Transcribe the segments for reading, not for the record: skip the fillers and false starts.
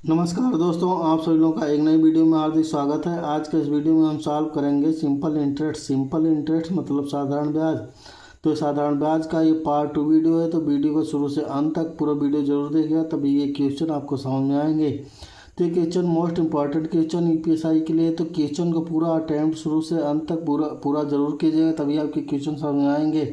नमस्कार दोस्तों, आप सभी लोगों का एक नई वीडियो में हार्दिक स्वागत है। आज के इस वीडियो में हम सॉल्व करेंगे सिंपल इंटरेस्ट मतलब साधारण ब्याज। तो साधारण ब्याज का ये पार्ट 2 वीडियो है, तो वीडियो को शुरू से अंत तक पूरा वीडियो जरूर देखिएगा, तभी ये क्वेश्चन आपको समझ में आएंगे। तो ये question most important question UPSC के लिए, तो क्वेश्चन को पूरा अटैम्प्ट शुरू से अंत तक पूरा पूरा जरूर कीजिएगा, तभी आपके क्वेश्चन समझ में आएंगे।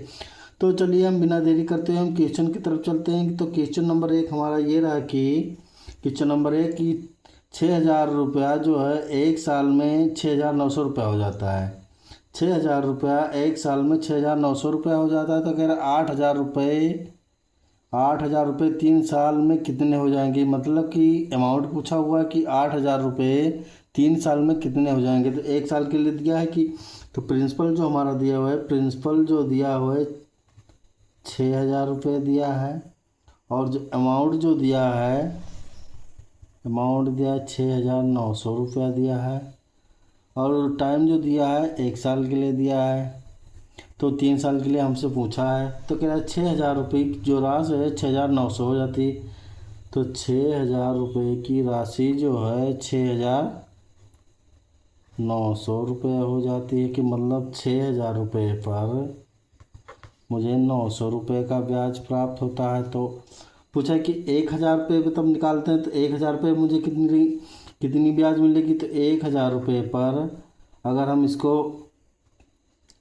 तो चलिए हम बिना देरी करते हुए हम क्वेश्चन की तरफ चलते हैं। तो क्वेश्चन नंबर 1 हमारा ये रहा कि क्वेश्चन नंबर 1 की 6,000 रुपया जो है एक साल में 6,900 रुपया हो जाता है। 6,000 रुपया एक साल में 6,900 रुपया हो जाता है। तो कह रहा है 8,000 रुपये 3 साल में कितने हो जाएंगे। मतलब कि अमाउंट पूछा हुआ है कि 8,000 रुपये 3 साल में कितने हो जाएंगे। तो एक साल के लिए दिया है कि, तो प्रिंसिपल जो हमारा दिया हुआ है, प्रिंसिपल जो दिया हुआ है 6,000 रुपये दिया है, और जो अमाउंट जो दिया है, अमाउंट दिया है 6,900 रुपया दिया है, और टाइम जो दिया है एक साल के लिए दिया है। तो 3 साल के लिए हमसे पूछा है। तो कह रहा है 6,000 रुपये की जो राशि है 6,900 हो जाती। तो 6,000 रुपये की राशि जो है 6,900 रुपये हो जाती है, कि मतलब 6,000 रुपये पर मुझे 900 रुपये का ब्याज प्राप्त होता है। तो पूछा कि 1,000 रुपये पे तब निकालते हैं, तो 1,000 रुपये मुझे कितनी कितनी ब्याज मिलेगी। तो 1,000 रुपये पर अगर हम इसको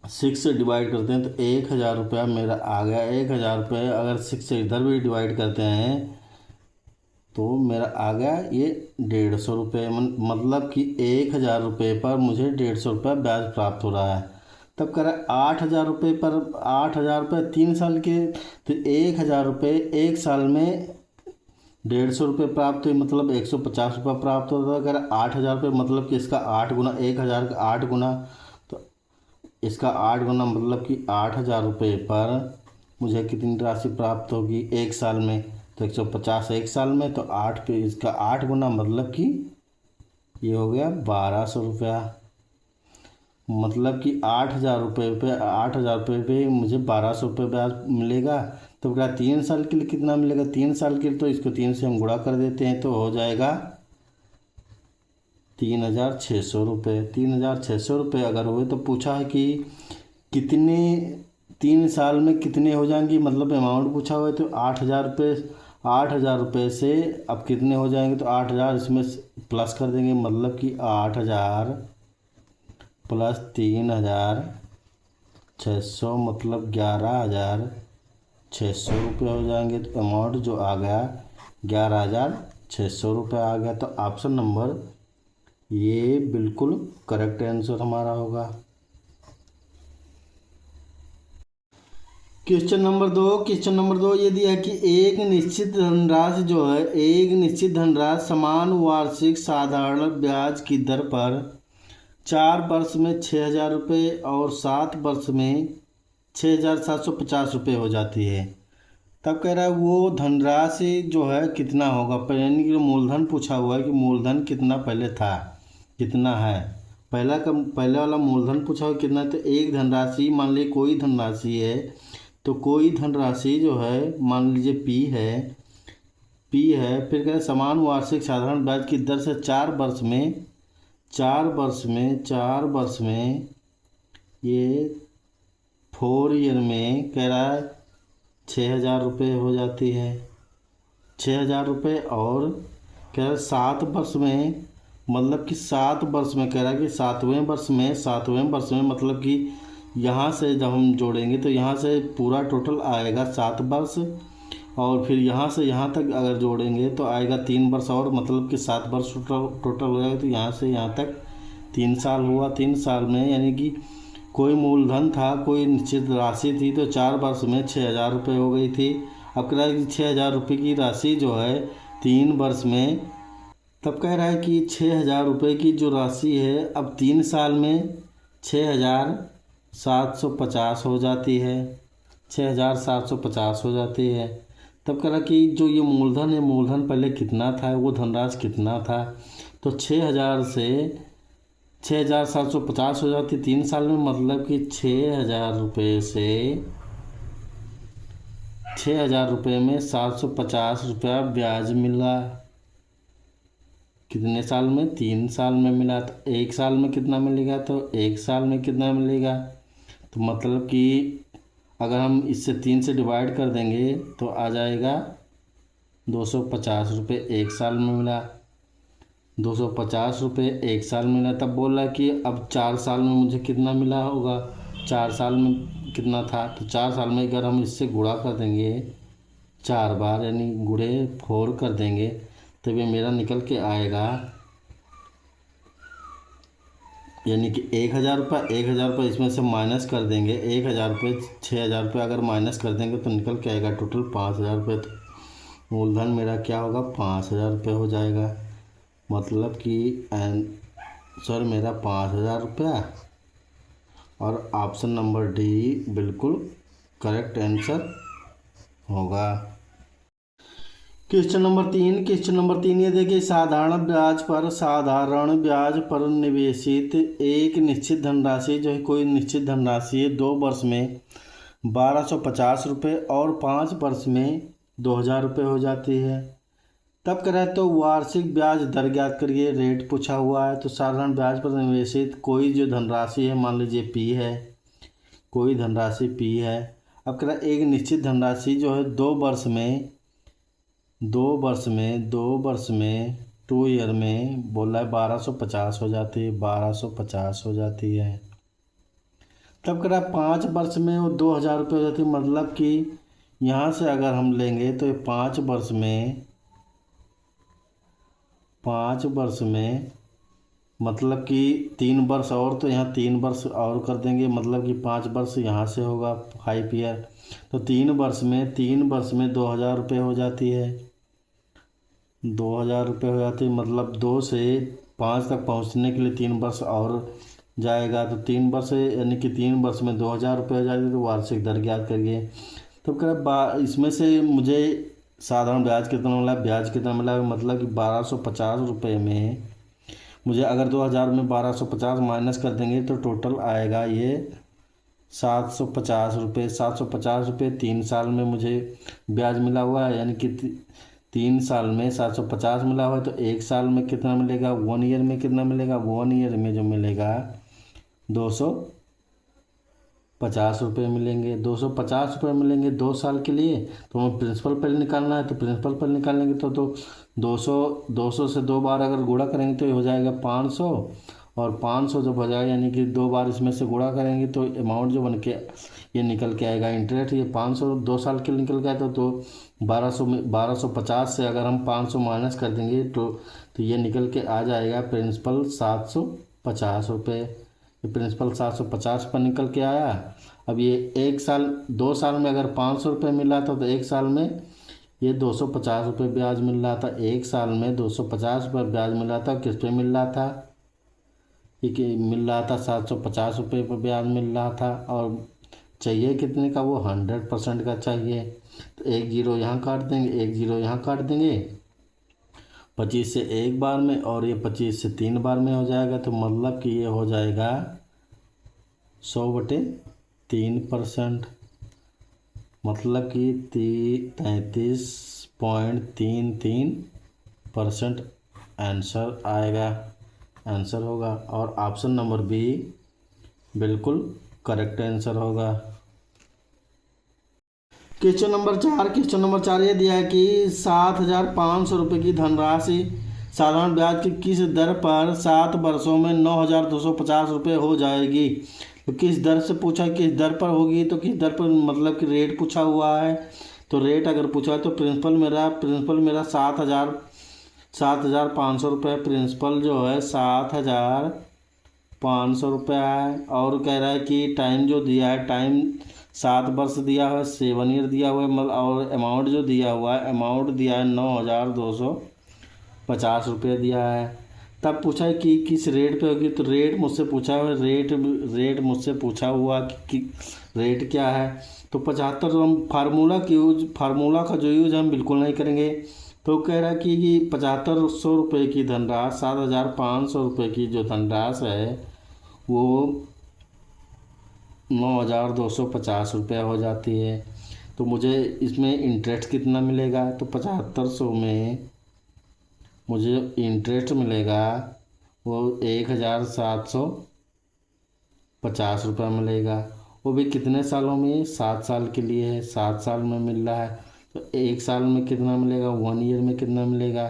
6 से डिवाइड करते हैं, तो 1,000 रुपया मेरा आ गया। 1,000 रुपये अगर 6 से इधर भी डिवाइड करते हैं तो मेरा आ गया ये 150 रुपये। मतलब कि 1,000 रुपये पर मुझे 150 रुपया ब्याज प्राप्त हो रहा है। तब कह रहा है 8,000 रुपये पर 8,000 रुपये 3 साल के, तो 1,000 रुपये एक साल में 150 रुपये प्राप्त हुई, मतलब 150 रुपये प्राप्त होता है। कह रहा है 8,000 रुपये, मतलब कि इसका 8 गुना, 1,000 का 8 गुना, तो इसका 8 गुना मतलब कि 8,000 रुपये पर मुझे कितनी राशि प्राप्त होगी एक साल में। तो 150 एक साल में, तो 8 पे इसका 8 गुना, मतलब कि ये हो गया 1,200 रुपया। मतलब कि 8,000 रुपये पे मुझे 1,200 रुपये ब्याज मिलेगा। तो क्या 3 साल के लिए कितना मिलेगा। 3 साल के लिए तो इसको 3 से हम गुणा कर देते हैं, तो हो जाएगा 3,600 रुपये। 3,600 रुपये अगर हुए, तो पूछा है कि कितने 3 साल में कितने हो जाएंगी, मतलब अमाउंट पूछा हुआ है। तो 8,000 रुपये, 8,000 रुपये से अब कितने हो जाएंगे। तो 8,000 इसमें प्लस कर देंगे, मतलब कि 8,000 प्लस 3,600 मतलब 11,600 रुपये हो जाएंगे। तो अमाउंट जो आ गया 11,600 रुपये आ गया। तो ऑप्शन नंबर ये बिल्कुल करेक्ट आंसर हमारा होगा। क्वेश्चन नंबर दो ये दिया है कि एक निश्चित धनराशि जो है, एक निश्चित धनराशि समान वार्षिक साधारण ब्याज की दर पर 4 वर्ष में 6,000 रुपये और 7 वर्ष में 6,750 रुपये हो जाती है। तब कह रहा है वो धनराशि जो है कितना होगा। यानी कि मूलधन पूछा हुआ है कि मूलधन कितना पहले था, कितना है। पहले वाला मूलधन पूछा हुआ कितना है। तो एक धनराशि, मान लीजिए कोई धनराशि है, तो कोई धनराशि जो है मान लीजिए पी है, फिर कह रहे समान वार्षिक साधारण ब्याज की दर से 4 वर्ष में ये 4 ईयर में कह रहा है 6,000 रुपये हो जाती है। 6,000 रुपये, और कह रहा है 7 वर्ष में, मतलब कि 7 वर्ष में कह रहा है कि सातवें वर्ष में मतलब कि यहाँ से जब हम जोड़ेंगे तो यहाँ से पूरा टोटल आएगा 7 वर्ष, और फिर यहाँ से यहाँ तक अगर जोड़ेंगे तो आएगा 3 वर्ष, और मतलब कि 7 वर्ष टोटल हो जाएगा। तो यहाँ से यहाँ तक 3 साल हुआ। 3 साल में यानी कि कोई मूलधन था, कोई निश्चित राशि थी, तो 4 वर्ष में 6,000 रुपये हो गई थी। अब कह रहा है कि 6,000 रुपये की राशि जो है 3 वर्ष में, तब कह रहा है कि 6,000 रुपये की जो राशि है अब 3 साल में 6,750 हो जाती है। 6,750 हो जाती है। तब कह रहा कि जो ये मूलधन है, मूलधन पहले कितना था, वो धनराशि कितना था। तो 6,000 से 6,750 हो जाती 3 साल में, मतलब कि 6,000 रुपये से 6,000 रुपये में 750 रुपया ब्याज मिला। कितने साल में, 3 साल में मिला। तो 1 साल में कितना मिलेगा, तो 1 साल में कितना मिलेगा, तो मतलब कि अगर हम इससे 3 से डिवाइड कर देंगे तो आ जाएगा 250 रुपये 1 साल में मिला। 250 रुपये 1 साल में मिला। तब बोला कि अब 4 साल में मुझे कितना मिला होगा, 4 साल में कितना था, तो 4 साल में अगर हम इससे गुणा कर देंगे 4 बार, यानी गुणे 4 कर देंगे, तब ये मेरा निकल के आएगा, यानी कि 1,000 रुपये। 1,000 रुपये इसमें से माइनस कर देंगे, 1,000 रुपये 6,000 रुपये अगर माइनस कर देंगे तो निकल के आएगा टोटल 5,000 रुपये। तो मूलधन मेरा क्या होगा, 5,000 रुपये हो जाएगा। मतलब कि आंसर मेरा 5,000 रुपया, और ऑप्शन नंबर डी बिल्कुल करेक्ट आंसर होगा। क्वेश्चन नंबर 3 ये देखिए, साधारण ब्याज पर निवेशित एक निश्चित धनराशि, जो है कोई निश्चित धनराशि है, 2 वर्ष में 1,250 रुपये और 5 वर्ष में 2,000 रुपये हो जाती है। तब कह रहा है तो वार्षिक ब्याज दर ज्ञात करिए, रेट पूछा हुआ है। तो साधारण ब्याज पर निवेशित कोई जो धनराशि है, मान लीजिए पी है, कोई धनराशि पी है। अब कह रहा है एक निश्चित धनराशि जो है 2 वर्ष में 2 ईयर में बोला है 1,250 हो जाती है, 1,250 हो जाती है। तब कह रहा है 5 वर्ष में वो 2,000 रुपये हो जाती है। मतलब कि यहाँ से अगर हम लेंगे तो ये 5 वर्ष में मतलब कि 3 वर्ष और, तो यहाँ 3 वर्ष और कर देंगे, मतलब कि 5 वर्ष यहाँ से होगा 5 ईयर। तो 3 वर्ष में 2,000 रुपये हो जाती है, 2,000 रुपये हो जाती है। मतलब 2 से 5 तक पहुँचने के लिए 3 वर्ष और जाएगा। तो 3 वर्ष यानी कि 3 वर्ष में 2,000 रुपये हो जाएगी। तो वार्षिक दर ज्ञात करिए। तो कह रहा इसमें से मुझे साधारण ब्याज कितना मिला, मतलब कि 1,250 रुपये में मुझे अगर 2,000 में 1,250 माइनस कर देंगे तो टोटल आएगा ये 750 रुपये। 750 रुपये 3 साल में मुझे ब्याज मिला हुआ है, यानी कि 3 साल में 750 मिला हुआ है। तो 1 साल में कितना मिलेगा, 1 ईयर में कितना मिलेगा, 1 ईयर में जो मिलेगा 250 रुपये मिलेंगे। 250 रुपये मिलेंगे 2 साल के लिए। तो हमें प्रिंसिपल पहले निकालना है, तो प्रिंसिपल पहले निकालेंगे तो 200 से 2 बार अगर गुणा करेंगे तो ये हो जाएगा 500, और 500 जब हो जाएगा यानी कि 2 बार इसमें से गुणा करेंगे तो अमाउंट जो बन के ये निकल के आएगा इंटरेस्ट। ये 500 2 साल के लिए निकल गया तो 1250 से अगर हम 500 माइनस कर देंगे तो ये निकल के आ जाएगा प्रिंसिपल 750 रुपये। ये प्रिंसिपल 750 पर निकल के आया। अब ये 2 साल में अगर 500 रुपये मिला था तो 1 साल में ये 250 रुपये ब्याज मिल रहा था। 1 साल में 250 रुपये ब्याज मिल रहा था। किस पे मिल रहा था, ये मिल रहा था 750 रुपये पर ब्याज मिल रहा था। और चाहिए कितने का, वो 100% का चाहिए। तो 1 0 यहाँ काट देंगे, 1 0 यहाँ काट देंगे। 25 से 1 बार में और ये 25 से 3 बार में हो जाएगा। तो मतलब कि ये हो जाएगा 100/3%, मतलब कि 33.33% आंसर आएगा, आंसर होगा। और ऑप्शन नंबर बी बिल्कुल करेक्ट आंसर होगा। क्वेश्चन नंबर 4 ये दिया है कि 7,500 रुपये की धनराशि साधारण ब्याज की किस दर पर 7 वर्षों में 9,250 रुपये हो जाएगी। तो किस दर से पूछा, किस दर पर होगी, तो किस दर पर मतलब कि रेट पूछा हुआ है। तो रेट अगर पूछा है तो प्रिंसिपल मेरा 7,500 रुपये, प्रिंसिपल जो है 7,500 रुपये है। और कह रहा है कि टाइम जो दिया है, टाइम 7 वर्ष दिया हुआ है, 7 ईयर दिया हुआ है, मतलब और अमाउंट जो दिया हुआ है, अमाउंट दिया है 9,250 रुपये दिया है। तब पूछा है कि किस रेट पे होगी। तो रेट मुझसे पूछा हुआ है, रेट मुझसे पूछा हुआ कि रेट क्या है। तो 75 हम फार्मूला का जो यूज हम बिल्कुल नहीं करेंगे। तो कह रहा है कि 7,500 रुपये की धनराशि, 7,500 रुपये की जो धनराशि है वो 9,250 रुपये हो जाती है। तो मुझे इसमें इंटरेस्ट कितना मिलेगा, तो 7,500 में मुझे इंटरेस्ट मिलेगा वो 1750 रुपये मिलेगा। वो भी कितने सालों में? 7 साल के लिए है, 7 साल में मिल रहा है। तो 1 साल में कितना मिलेगा? 1 ईयर में कितना मिलेगा?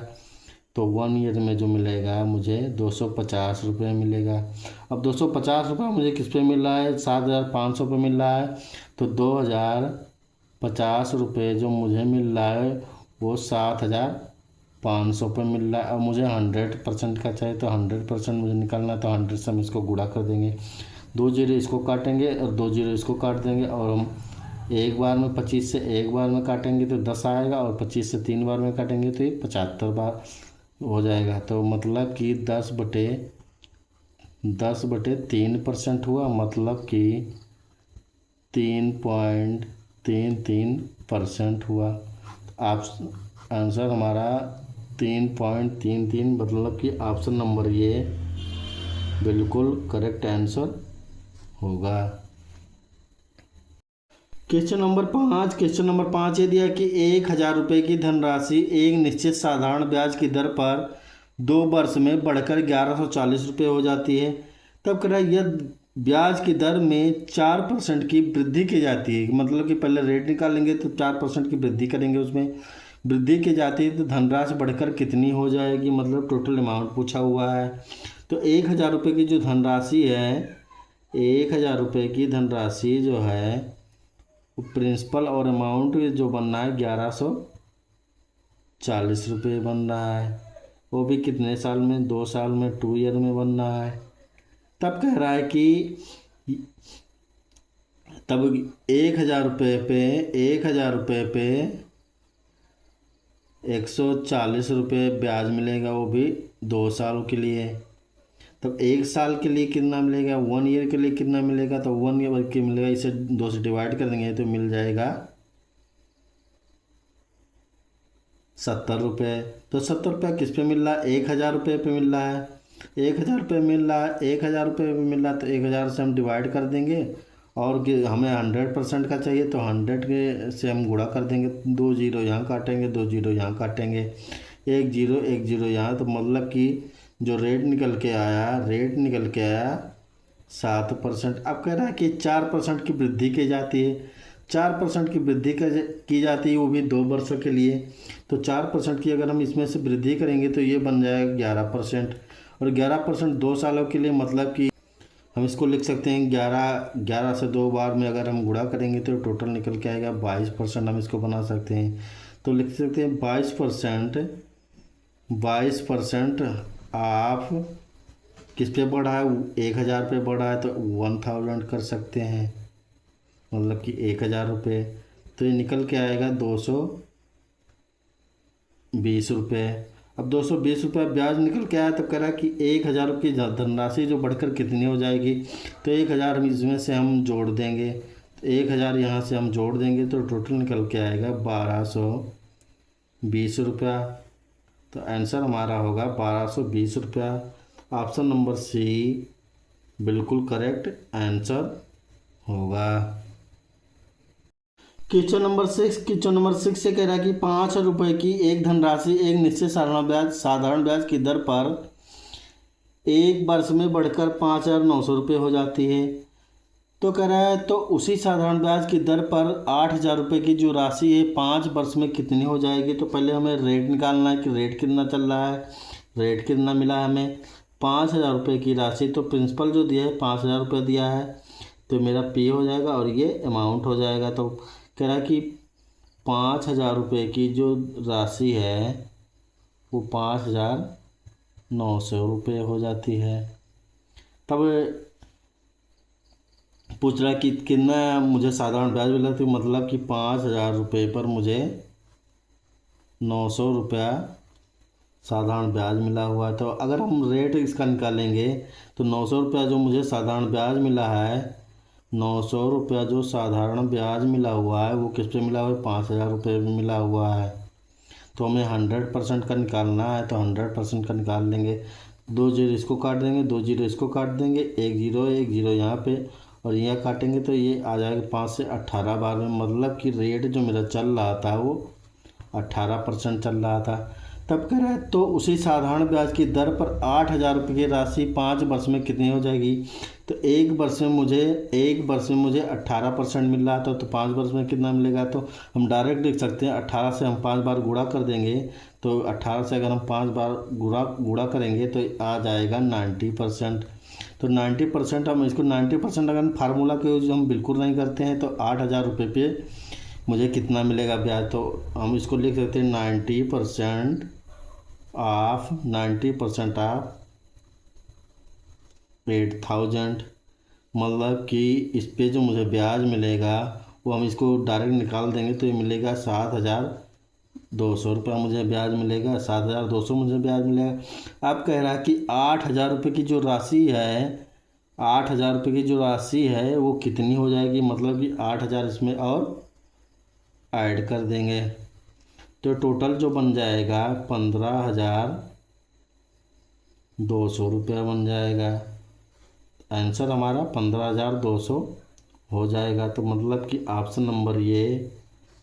तो 1 ईयर में जो मिलेगा मुझे 250 रुपये मिलेगा। अब 250 रुपये मुझे किस पे मिल रहा है? 7500 पे मिल रहा है। तो 2050 रुपये जो मुझे मिल रहा है वो 7500 पे मिल रहा है। अब मुझे 100% का चाहिए, तो 100% मुझे निकालना है, तो 100 से हम इसको गुणा कर देंगे। 2 जीरो इसको काटेंगे और 2 जीरो इसको काट देंगे, और हम एक बार में 25 से एक बार में काटेंगे तो 10 आएगा, और 25 से 3 बार में काटेंगे तो ये 75 बार हो जाएगा। तो मतलब कि 10/3% हुआ, मतलब कि 3.33% हुआ। आप आंसर हमारा 3.33, मतलब कि ऑप्शन नंबर ये बिल्कुल करेक्ट आंसर होगा। क्वेश्चन नंबर 5 ये दिया कि 1000 रुपये की धनराशि एक निश्चित साधारण ब्याज की दर पर 2 वर्ष में बढ़कर 1140 रुपये हो जाती है। तब कह रहा है यह ब्याज की दर में 4% की वृद्धि की जाती है। मतलब कि पहले रेट निकालेंगे तो 4% की वृद्धि करेंगे, उसमें वृद्धि की जाती है तो धनराशि बढ़कर कितनी हो जाएगी, मतलब टोटल अमाउंट पूछा हुआ है। तो 1000 रुपये की जो धनराशि है, 1000 रुपये की धनराशि जो है वो प्रिंसिपल और अमाउंट जो बन रहा है 1140 रुपये बन रहा है। वो भी कितने साल में? 2 साल में, 2 ईयर में बन रहा है। तब कह रहा है कि तब 1000 रुपये पे 140 रुपये ब्याज मिलेगा, वो भी 2 साल के लिए। तब 1 साल के लिए कितना मिलेगा? 1 ईयर के लिए कितना मिलेगा? तो 1 ईयर के मिलेगा, इसे 2 से डिवाइड कर देंगे तो मिल जाएगा 70 रुपये। तो 70 रुपये किस पे मिल रहा है? 1000 रुपये पे मिल रहा है। 1000 रुपये मिल रहा है, 1000 रुपये पे मिल रहा है, तो 1000 से हम डिवाइड कर देंगे, और हमें 100% का चाहिए तो 100 के से हम गुणा कर देंगे। 2 जीरो यहाँ काटेंगे, 2 जीरो यहाँ काटेंगे, 1 जीरो यहाँ, तो मतलब कि जो रेट निकल के आया 7%। अब कह रहा है कि 4% की वृद्धि की जाती है। 4% की वृद्धि की जाती है, वो भी 2 वर्षों के लिए। तो 4% की अगर हम इसमें से वृद्धि करेंगे तो ये बन जाएगा 11%, और 11% 2 सालों के लिए, मतलब कि हम इसको लिख सकते हैं 11 से 2 बार में अगर हम गुणा करेंगे तो टोटल निकल के आएगा 22%। हम इसको बना सकते हैं, तो लिख सकते हैं 22% आप किस पे बढ़ा है? 1000 पे बढ़ा है तो 1000 कर सकते हैं, मतलब कि 1000 रुपये। तो ये निकल के आएगा 220 रुपये। अब 220 रुपये ब्याज निकल के आया, तो कह रहा है कि 1000 रुपये की धनराशि जो बढ़कर कितनी हो जाएगी? तो 1000 हम इसमें से हम जोड़ देंगे, तो 1000 यहाँ से हम जोड़ देंगे तो टोटल निकल के आएगा 1220 रुपया। तो आंसर हमारा होगा 1220 रुपया। ऑप्शन नंबर सी बिल्कुल करेक्ट आंसर होगा। क्वेश्चन नंबर 6 से कह रहा है कि 5 रुपये की एक धनराशि एक निश्चित साधारण ब्याज की दर पर 1 वर्ष में बढ़कर 5900 रुपये हो जाती है। तो कह रहा है तो उसी साधारण ब्याज की दर पर 8000 रुपये की जो राशि है 5 वर्ष में कितनी हो जाएगी? तो पहले हमें रेट निकालना है कि रेट कितना चल रहा है, रेट कितना मिला है हमें। 5000 रुपये की राशि, तो प्रिंसिपल जो दिया है 5000 रुपये दिया है, तो मेरा पे हो जाएगा और ये अमाउंट हो जाएगा। तो कह रहा है कि 5000 रुपये की जो राशि है वो 5900 रुपये हो जाती है। तब पूछ रहा है कि कितना मुझे साधारण ब्याज मिला, तो मतलब कि 5000 रुपये पर मुझे 900 रुपया साधारण ब्याज मिला हुआ है। तो अगर हम रेट इसका निकालेंगे तो 900 रुपया जो मुझे साधारण ब्याज मिला है, 900 रुपया जो साधारण ब्याज मिला हुआ है वो किस पे मिला हुआ है? 5000 रुपये में मिला हुआ है। तो हमें 100% का निकालना है, तो 100% का निकाल लेंगे। 2 जीरो इसको काट देंगे, 2 जीरो इसको काट देंगे, 1 जीरो यहाँ पे, और यहाँ काटेंगे तो ये आ जाएगा 5 से 18 बार में। मतलब कि रेट जो मेरा चल रहा था वो 18% चल रहा था। तब कह रहा है तो उसी साधारण ब्याज की दर पर 8,000 रुपये की राशि 5 वर्ष में कितनी हो जाएगी। तो एक वर्ष में मुझे 18% मिल रहा था, तो 5 वर्ष में कितना मिलेगा। तो हम डायरेक्ट लिख सकते हैं 18 से हम 5 बार गुणा कर देंगे, तो 18 से अगर हम 5 बार गुणा करेंगे तो आ जाएगा 90%। तो 90% हम इसको 90% अगर फार्मूला के यूज हम बिल्कुल नहीं करते हैं तो 8,000 रुपये पे मुझे कितना मिलेगा ब्याज। तो हम इसको लिख सकते हैं 90% ऑफ 8,000, मतलब कि इस पे जो मुझे ब्याज मिलेगा वो हम इसको डायरेक्ट निकाल देंगे तो ये मिलेगा 7,200 रुपया मुझे ब्याज मिलेगा। 7,200 मुझे ब्याज मिलेगा। अब कह रहा है कि 8,000 रुपये की जो राशि है 8,000 रुपये की जो राशि है वो कितनी हो जाएगी, मतलब कि 8,000 इसमें और ऐड कर देंगे तो टोटल जो बन जाएगा 15,200 रुपया बन जाएगा। आंसर हमारा 15,200 हो जाएगा। तो मतलब कि ऑप्शन नंबर ये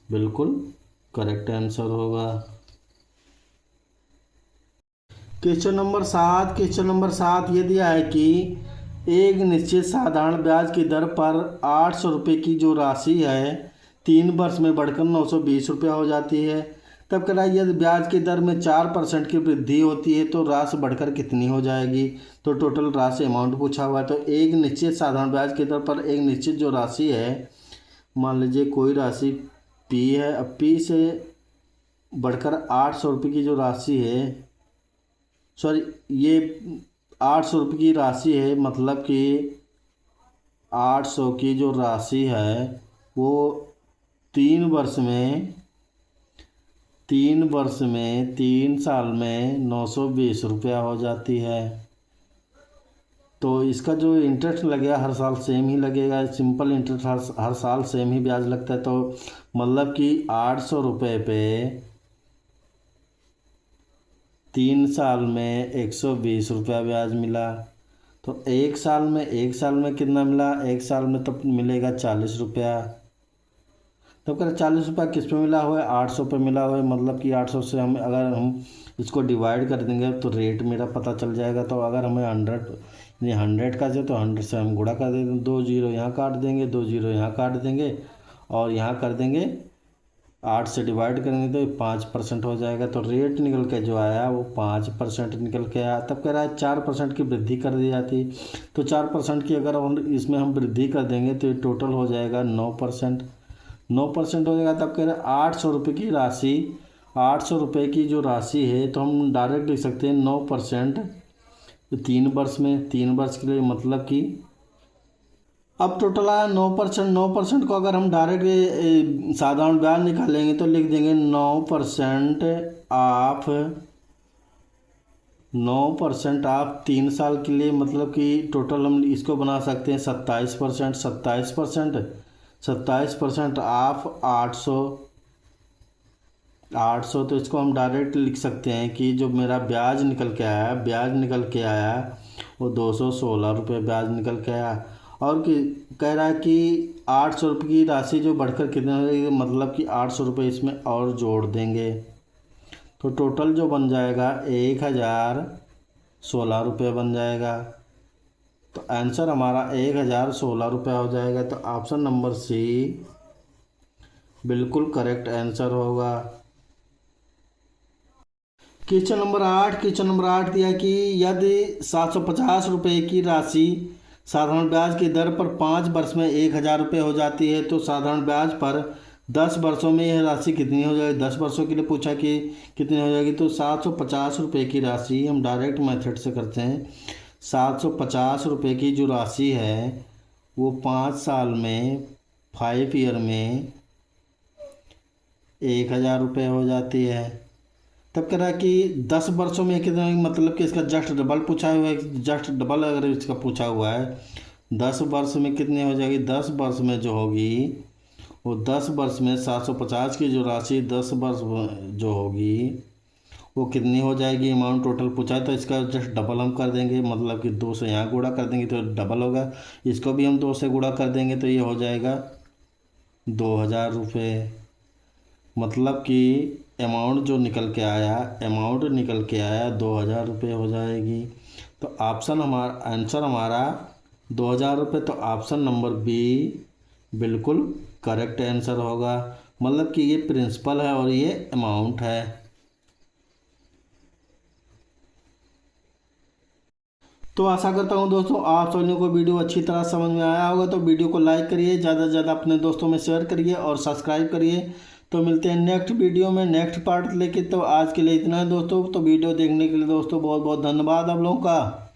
बिल्कुल करेक्ट आंसर होगा। क्वेश्चन नंबर 7 ये दिया है कि एक निश्चित साधारण ब्याज की दर पर 800 रुपये की जो राशि है 3 वर्ष में बढ़कर 920 रुपया हो जाती है। तब कह रहा है यदि ब्याज की दर में 4% की वृद्धि होती है तो राशि बढ़कर कितनी हो जाएगी। तो टोटल राशि अमाउंट पूछा हुआ है। तो एक निश्चित साधारण ब्याज की दर पर एक निश्चित जो राशि है, मान लीजिए कोई राशि P है, अब P से बढ़कर 800 रुपये की जो राशि है, सॉरी ये 800 रुपये की राशि है, मतलब कि 800 की जो राशि है वो 3 साल में 920 रुपया हो जाती है। तो इसका जो इंटरेस्ट लगेगा हर साल सेम ही लगेगा, सिंपल इंटरेस्ट हर साल सेम ही ब्याज लगता है। तो मतलब कि 800 रुपये पे 3 साल में 120 रुपया ब्याज मिला। तो एक साल में कितना मिला, एक साल में तो मिलेगा 40 रुपया। तब कह 40 रुपया किस पे मिला हुआ है, 800 पे मिला हुआ है, मतलब कि 800 से हम अगर हम इसको डिवाइड कर देंगे तो रेट मेरा पता चल जाएगा। तो अगर हमें 100 का चाहिए तो 100 से हम गुणा कर देंगे, 2 जीरो यहाँ काट देंगे, 2 जीरो यहाँ काट देंगे और यहाँ कर देंगे 8 से डिवाइड करेंगे तो 5% हो जाएगा। तो रेट निकल के जो आया वो 5% निकल के आया। तब कह रहा है 4% की वृद्धि कर दी जाती, तो 4% की अगर हम इसमें हम वृद्धि कर देंगे तो ये टोटल हो जाएगा 9% हो जाएगा। तब कह रहे हैं 800 रुपये की राशि, 800 रुपये की जो राशि है तो हम डायरेक्ट लिख सकते हैं 9%। तो 3 वर्ष के लिए, मतलब कि अब टोटल आया 9% को अगर हम डायरेक्ट साधारण ब्याज निकालेंगे तो लिख देंगे 9% ऑफ 3 साल के लिए, मतलब कि टोटल हम इसको बना सकते हैं 27% ऑफ 800। तो इसको हम डायरेक्ट लिख सकते हैं कि जो मेरा ब्याज निकल के आया वो 216 रुपये ब्याज निकल के आया। और कि कह रहा है कि 800 रुपये की राशि जो बढ़कर कितने हो जाएगी, मतलब कि 800 रुपये इसमें और जोड़ देंगे तो टोटल जो बन जाएगा 1,016 रुपये बन जाएगा। तो आंसर हमारा 1,016 रुपया हो जाएगा। तो ऑप्शन नंबर सी बिल्कुल करेक्ट आंसर होगा। क्वेश्चन नंबर 8 दिया कि यदि 750 रुपये की राशि साधारण ब्याज की दर पर 5 वर्ष में 1,000 रुपये हो जाती है तो साधारण ब्याज पर 10 वर्षों में यह राशि कितनी हो जाएगी। 10 वर्षों के लिए पूछा कि कितनी हो जाएगी। तो 750 रुपये की राशि हम डायरेक्ट मेथड से करते हैं। 750 रुपये की जो राशि है वो 5 साल में 5 ईयर में 1,000 रुपये हो जाती है। तब कह रहा है कि 10 वर्षों में कितना, मतलब कि इसका जस्ट डबल पूछा हुआ है। जस्ट डबल अगर इसका पूछा हुआ है 10 वर्ष में कितनी हो जाएगी। 10 वर्ष में जो होगी वो 10 वर्ष में 750 की जो राशि 10 वर्ष जो होगी वो कितनी हो जाएगी। अमाउंट टोटल पूछा है तो इसका जस्ट डबल हम कर देंगे, मतलब कि 2 से यहाँ गुणा कर देंगे तो डबल होगा। इसको भी हम 2 से गुणा कर देंगे तो ये हो जाएगा 2,000 रुपये। मतलब कि अमाउंट जो निकल के आया, अमाउंट निकल के आया 2000 रुपये हो जाएगी। तो ऑप्शन हमारा आंसर हमारा 2000 रुपये। तो ऑप्शन नंबर बी बिल्कुल करेक्ट आंसर होगा। मतलब कि ये प्रिंसिपल है और ये अमाउंट है। तो आशा करता हूँ दोस्तों आप सभी को वीडियो अच्छी तरह समझ में आया होगा। तो वीडियो को लाइक करिए, ज़्यादा से ज़्यादा अपने दोस्तों में शेयर करिए और सब्सक्राइब करिए। तो मिलते हैं नेक्स्ट वीडियो में नेक्स्ट पार्ट लेके। तो आज के लिए इतना है दोस्तों। तो वीडियो देखने के लिए दोस्तों बहुत बहुत धन्यवाद आप लोगों का।